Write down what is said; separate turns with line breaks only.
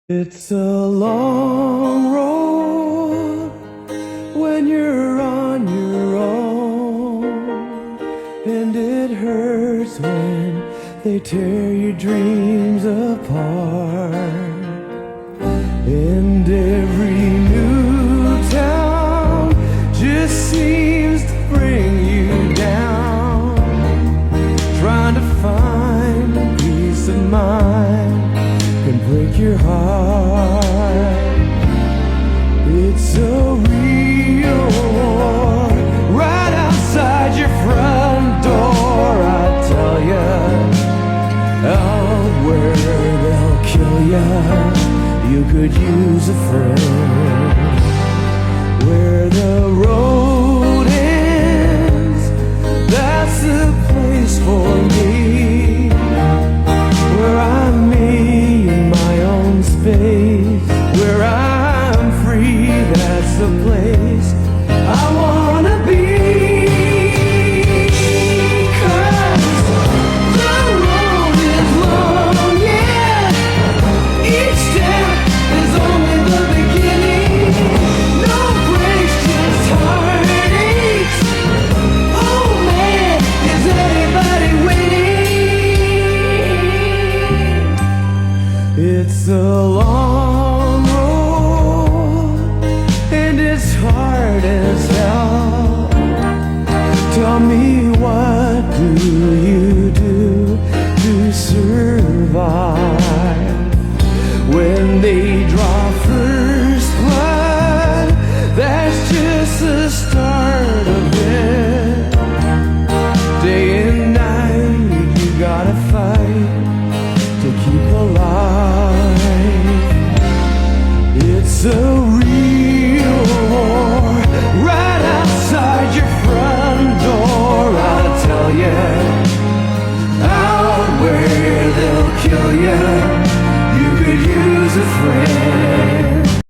It's a long road when you're on your own, and it hurts when they tear your dreams apart. And every new town just seems to bring you down, trying to find peace of mind can break your heart. It's a real war right outside your front door. I tell ya, out where they'll kill ya, you could use a friend. Where the road ends, that's the place for me, where I'm me in my own space, where I'm free, that's the place I wanna be. 'Cause the road is long, yeah, each step is only the beginning. No breaks, just heartaches. Oh man, is anybody waiting? It's a long road, and it's hard as hell. Tell me, what do you do to survive? When they draw first blood, that's just the start of it. Day and night, you gotta fight to keep alive. It's a